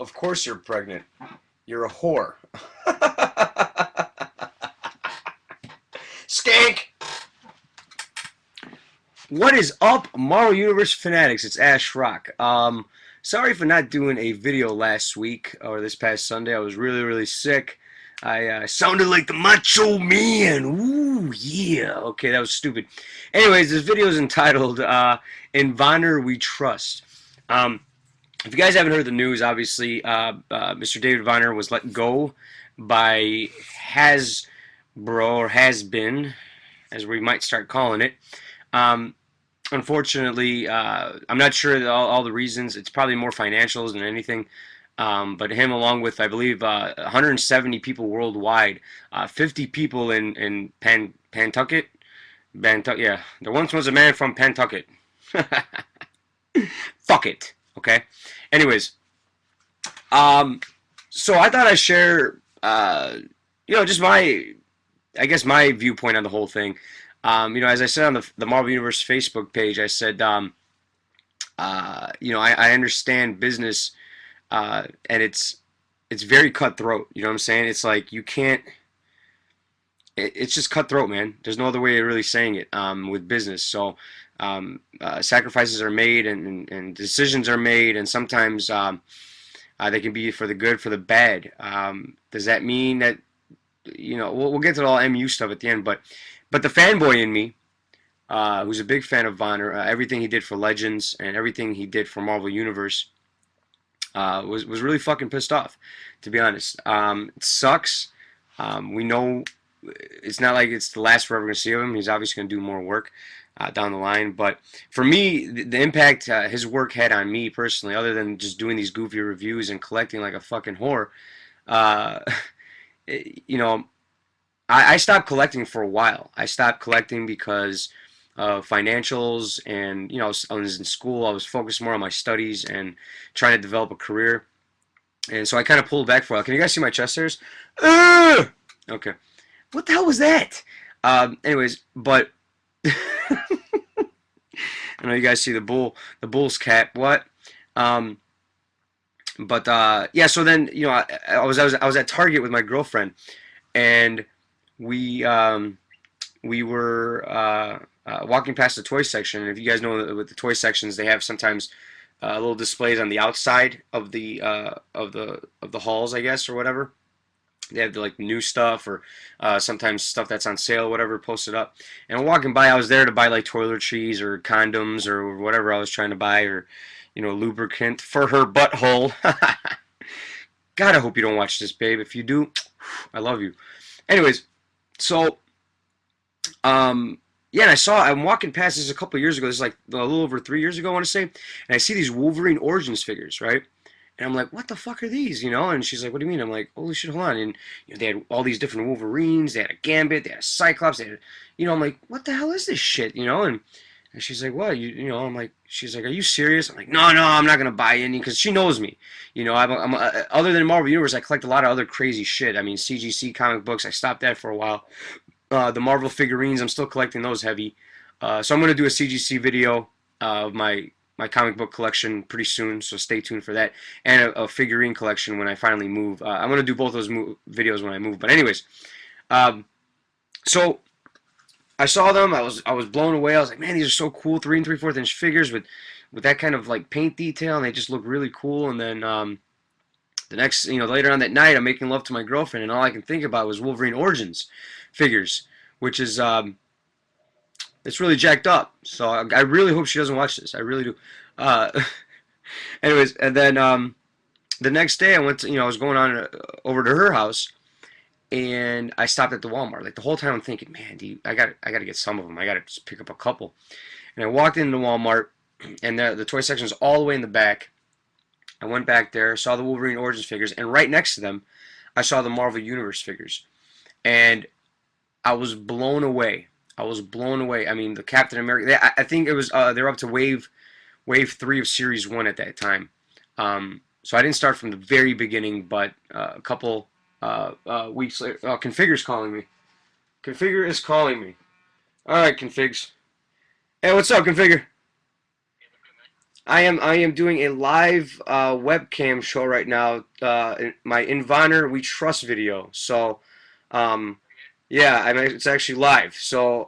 Of course you're pregnant. You're a whore. Skank! What is up, Marvel Universe fanatics? It's Ash Rock. Sorry for not doing a video last week or this past Sunday. I was really sick. I sounded like the Macho Man. Ooh, yeah. Okay, that was stupid. Anyways, this video is entitled "In Vonner We Trust." If you guys haven't heard the news, obviously, Mr. David Vonner was let go by Hasbro, or has been, as we might start calling it. Unfortunately, I'm not sure all the reasons. It's probably more financials than anything. But him, along with, I believe, 170 people worldwide, 50 people in Pentucket. Yeah, there once was a man from Pentucket. Fuck it. Okay. Anyways, so I thought I'd share, just I guess my viewpoint on the whole thing. As I said on the Marvel Universe Facebook page, I said, I understand business, and it's very cutthroat. You know what I'm saying? It's like you can't. It's just cutthroat, man. There's no other way of really saying it with business. So sacrifices are made and decisions are made, and sometimes they can be for the good, for the bad. Does that mean that we'll get to the all MU stuff at the end, but the fanboy in me, who's a big fan of Vonner, everything he did for Legends and everything he did for Marvel Universe, was really fucking pissed off, to be honest. It sucks. We know it's not like it's the last we're ever going to see of him. He's obviously going to do more work down the line. But for me, the impact his work had on me personally, other than just doing these goofy reviews and collecting like a fucking whore, I stopped collecting for a while. I stopped collecting because of financials, and I was in school. I was focused more on my studies and trying to develop a career, and so I kind of pulled back for a while. Can you guys see my chest hairs? Okay, what the hell was that? Anyways, but I know you guys see the bull's cap. What? Yeah. So then I was at Target with my girlfriend, and we were walking past the toy section. And if you guys know, with the toy sections, they have sometimes little displays on the outside of the halls, I guess, or whatever. They have like new stuff, or sometimes stuff that's on sale, whatever, posted up. And walking by, I was there to buy like toiletries or condoms or whatever I was trying to buy, or lubricant for her butthole. God, I hope you don't watch this, babe. If you do, I love you. Anyways, so yeah, and I'm walking past this a couple of years ago. This is like a little over 3 years ago, I want to say. And I see these Wolverine Origins figures, right? And I'm like, what the fuck are these? And she's like, what do you mean? I'm like, holy shit, hold on. And they had all these different Wolverines. They had a Gambit. They had a Cyclops. They had, I'm like, what the hell is this shit? And she's like, what? I'm like, she's like, are you serious? I'm like, no, I'm not gonna buy any, because she knows me. I'm other than Marvel Universe, I collect a lot of other crazy shit. I mean, CGC comic books. I stopped that for a while. The Marvel figurines, I'm still collecting those heavy. So I'm gonna do a CGC video of my comic book collection pretty soon, so stay tuned for that, and a figurine collection when I finally move. I'm going to do both those videos when I move. But anyways, so I saw them. I was blown away. I was like, man, these are so cool, 3 3/4 inch figures with that kind of like paint detail, and they just look really cool. And then the next, later on that night, I'm making love to my girlfriend, and all I can think about was Wolverine Origins figures, which is it's really jacked up. So I really hope she doesn't watch this. I really do. Anyways, and then the next day I went to, I was going on over to her house, and I stopped at the Walmart. Like the whole time I'm thinking, man, I got to get some of them. I got to just pick up a couple. And I walked into Walmart, and the toy section was all the way in the back. I went back there, saw the Wolverine Origins figures, and right next to them, I saw the Marvel Universe figures, and I was blown away. I was blown away. I mean, the Captain America. I think it was they're up to wave 3 of Series 1 at that time. So I didn't start from the very beginning, but a couple weeks later. Oh, Configure's calling me. Configure is calling me. All right, Configs. Hey, what's up, Configure? I am doing a live webcam show right now. My In Vonner We Trust video. So, um, yeah, I mean it's actually live. So,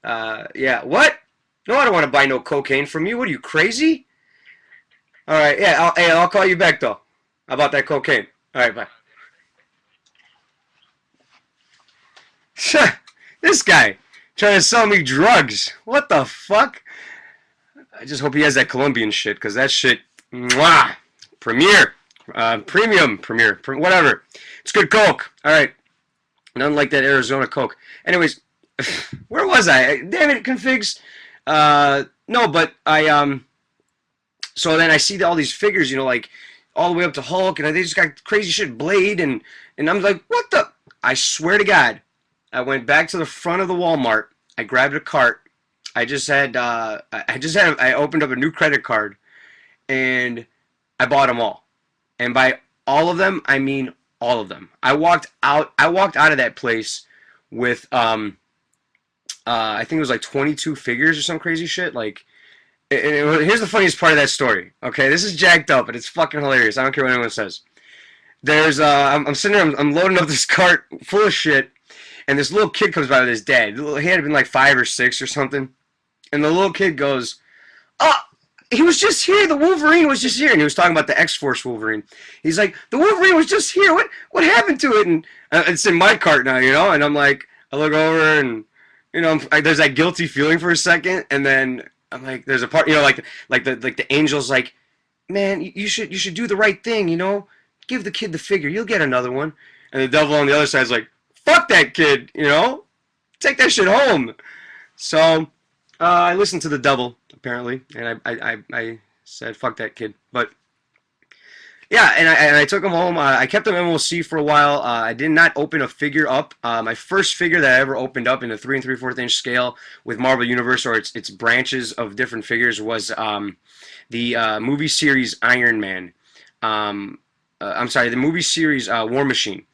yeah. What? No, I don't want to buy no cocaine from you. What are you crazy? All right. Yeah. Hey, I'll call you back though about that cocaine. All right. Bye. This guy trying to sell me drugs. What the fuck? I just hope he has that Colombian shit because that shit, mwah, premier, premium, premier, whatever. It's good coke. All right, nothing like that Arizona coke. Anyways, where was I? Damn it, configs. No, but I. So then I see all these figures, like all the way up to Hulk, and they just got crazy shit, Blade, and I'm like, what the? I swear to God, I went back to the front of the Walmart. I grabbed a cart. I opened up a new credit card, and I bought them all. And by all of them, I mean all of them. I walked out. I walked out of that place with I think it was like 22 figures or some crazy shit. Like, here's the funniest part of that story. Okay, this is jacked up, and it's fucking hilarious. I don't care what anyone says. I'm sitting there. I'm loading up this cart full of shit, and this little kid comes by with his dad. He had been like 5 or 6 or something, and the little kid goes, "Oh, he was just here. The Wolverine was just here." And he was talking about the X-Force Wolverine. He's like, "The Wolverine was just here. What happened to it?" And it's in my cart now, And I'm like, I look over and there's that guilty feeling for a second, and then I'm like, there's a part, like the angel's like, "Man, you should do the right thing, Give the kid the figure. You'll get another one." And the devil on the other side's like, "Fuck that kid, Take that shit home." So I listened to the devil apparently, and I said fuck that kid. But yeah, and I took him home. I kept him MOC for a while. I did not open a figure up. My first figure that I ever opened up in a 3 3/4 inch scale with Marvel Universe or its branches of different figures was the movie series Iron Man. I'm sorry, the movie series War Machine.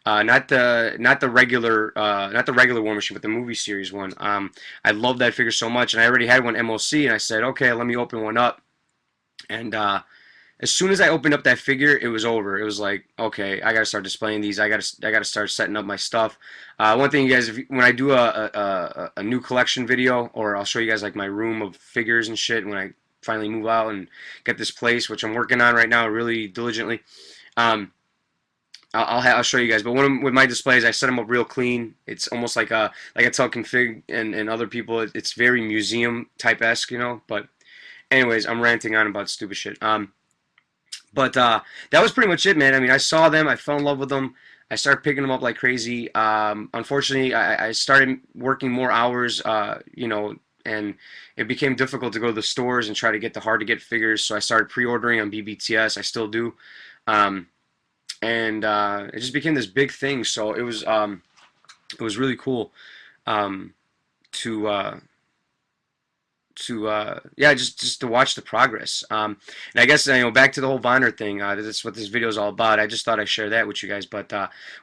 Not the regular War Machine, but the movie series one. I love that figure so much, and I already had one MOC, and I said, okay, let me open one up. And as soon as I opened up that figure, it was over. It was like, okay, I gotta start displaying these. I gotta start setting up my stuff. One thing, you guys, when I do a new collection video, or I'll show you guys like my room of figures and shit when I finally move out and get this place, which I'm working on right now, really diligently. Um, I'll show you guys. But with my displays, I set them up real clean. It's almost like I tell config and other people, it's very museum type esque, But anyways, I'm ranting on about stupid shit. But that was pretty much it, man. I mean, I saw them, I fell in love with them. I started picking them up like crazy. Unfortunately, I started working more hours, and it became difficult to go to the stores and try to get the hard to get figures. So I started pre-ordering on BBTS. I still do. Um, and it just became this big thing. So it was really cool um, to yeah, just to watch the progress. And I guess back to the whole Vonner thing. That's what this video is all about. I just thought I'd share that with you guys. But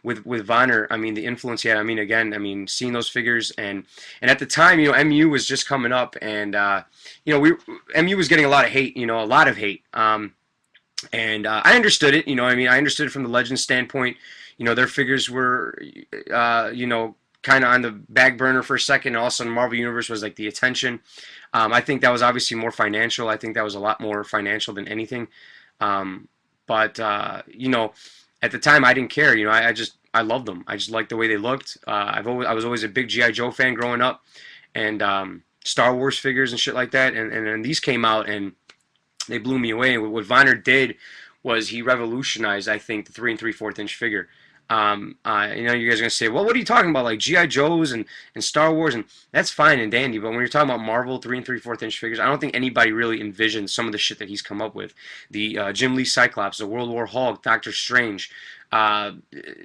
with Vonner, I mean the influence he had. I mean again, seeing those figures and at the time, MU was just coming up, and MU was getting a lot of hate. A lot of hate. And I understood it. I understood it from the Legends standpoint. Their figures were, kind of on the back burner for a second. And all of a sudden, Marvel Universe was like the attention. I think that was obviously more financial. I think that was a lot more financial than anything. But at the time, I didn't care. I loved them. I just liked the way they looked. I was always a big GI Joe fan growing up, and Star Wars figures and shit like that. And then these came out and they blew me away. And what Vonner did was he revolutionized, I think, the 3 3/4 inch figure. You guys are gonna say, well, what are you talking about? Like GI Joes and Star Wars, and that's fine and dandy. But when you're talking about Marvel 3 3/4 inch figures, I don't think anybody really envisioned some of the shit that he's come up with. The Jim Lee Cyclops, the World War Hulk, Doctor Strange,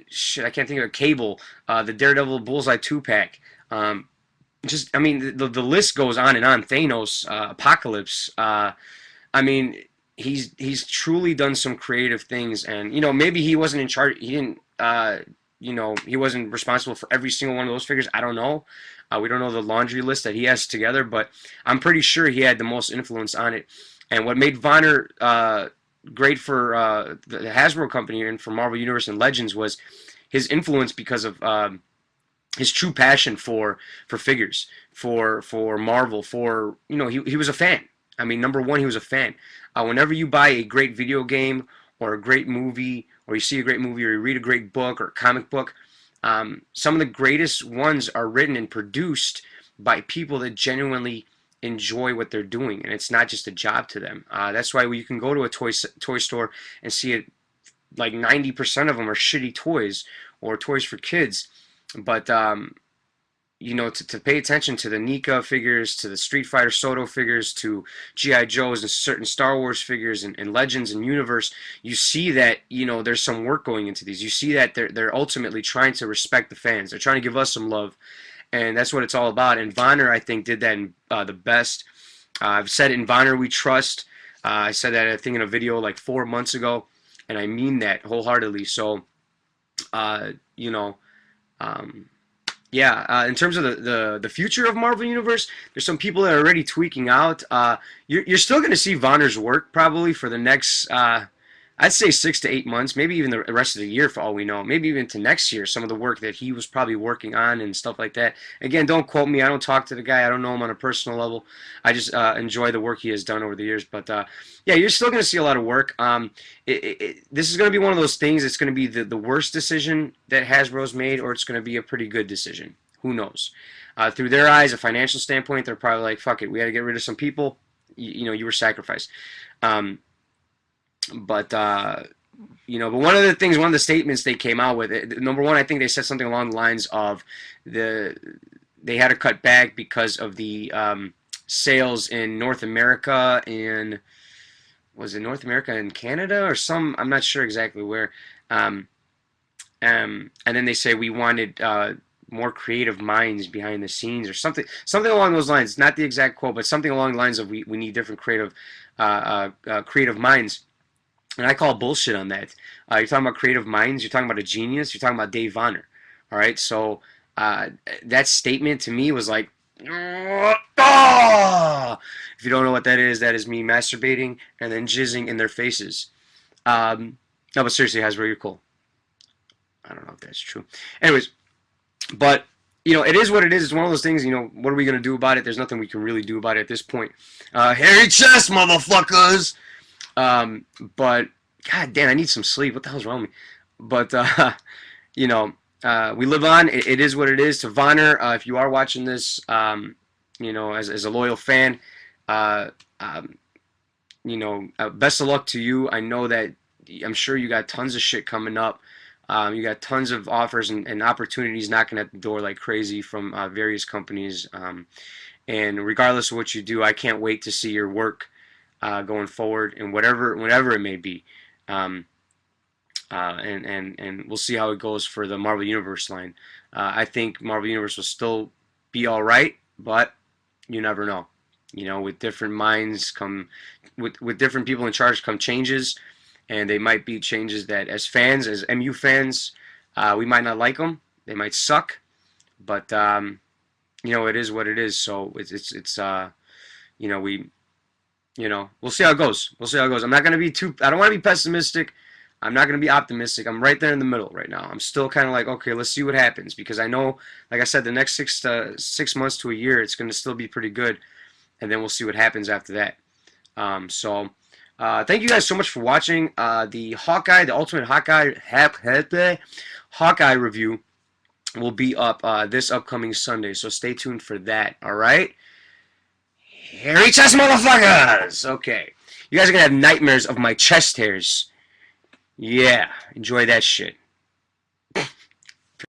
shit, I can't think of a Cable, the Daredevil Bullseye 2-pack. The list goes on and on. Thanos, Apocalypse. He's truly done some creative things, and maybe he wasn't in charge. He didn't he wasn't responsible for every single one of those figures. I don't know. We don't know the laundry list that he has together, but I'm pretty sure he had the most influence on it. And what made Vonner great for the Hasbro company and for Marvel Universe and Legends was his influence because of his true passion for figures, for Marvel, for he was a fan. I mean, number one, he was a fan. Whenever you buy a great video game or a great movie, or you see a great movie, or you read a great book or comic book, some of the greatest ones are written and produced by people that genuinely enjoy what they're doing, and it's not just a job to them. That's why you can go to a toy store and see it, like 90% of them are shitty toys or toys for kids. But to pay attention to the NECA figures, to the Street Fighter Soto figures, to G.I. Joes and certain Star Wars figures and Legends and Universe, you see that there's some work going into these. You see that they're ultimately trying to respect the fans. They're trying to give us some love, and that's what it's all about. And Vonner, I think, did that in, the best. I've said it in Vonner We Trust. I said that, I think, in a video like 4 months ago, and I mean that wholeheartedly. So, yeah, in terms of the future of Marvel Universe, there's some people that are already tweaking out. You're still going to see Vonner's work probably for the next, I'd say 6 to 8 months, maybe even the rest of the year for all we know. Maybe even to next year, some of the work that he was probably working on and stuff like that. Again, don't quote me. I don't talk to the guy. I don't know him on a personal level. I just enjoy the work he has done over the years. But yeah, you're still going to see a lot of work. This is going to be one of those things. It's going to be the worst decision that Hasbro's made, or it's going to be a pretty good decision. Who knows? Through their eyes, a financial standpoint, they're probably like, fuck it, we got to get rid of some people. You were sacrificed. But one of the statements they came out with, number one, I think they said something along the lines of they had to cut back because of the sales in North America, and was it North America and Canada or some, I'm not sure exactly where. And then they say we wanted more creative minds behind the scenes, or something along those lines. Not the exact quote, but something along the lines of we need different creative minds. And I call bullshit on that. You're talking about creative minds. You're talking about a genius. You're talking about Dave Vonner. All right. So that statement to me was like, ah! If you don't know what that is me masturbating and then jizzing in their faces. No, but seriously, Hasbro, you're cool. I don't know if that's true. Anyways, but it is what it is. It's one of those things. What are we gonna do about it? There's nothing we can really do about it at this point. Hairy chest, motherfuckers. But god damn, I need some sleep. What the hell's wrong with me? But we live on. It is what it is. To Vonner, if you are watching this, as a loyal fan, best of luck to you. I know that I'm sure you got tons of shit coming up. You got tons of offers and opportunities knocking at the door like crazy from various companies. And regardless of what you do, I can't wait to see your work going forward, and whatever it may be. And we'll see how it goes for the Marvel Universe line. I think Marvel Universe will still be all right, but you never know. With different minds come, with different people in charge come changes, and they might be changes that as fans, as MU fans, we might not like them. They might suck, but it is what it is. So it's we'll see how it goes. We'll see how it goes. I'm not going to be I don't want to be pessimistic. I'm not going to be optimistic. I'm right there in the middle right now. I'm still kind of like, okay, let's see what happens, because I know, like I said, the next 6 months to a year, it's going to still be pretty good, and then we'll see what happens after that. Thank you guys so much for watching the Ultimate Hawkeye review will be up this upcoming Sunday, so stay tuned for that. All right. Hairy chest, motherfuckers! Okay. You guys are going to have nightmares of my chest hairs. Yeah. Enjoy that shit.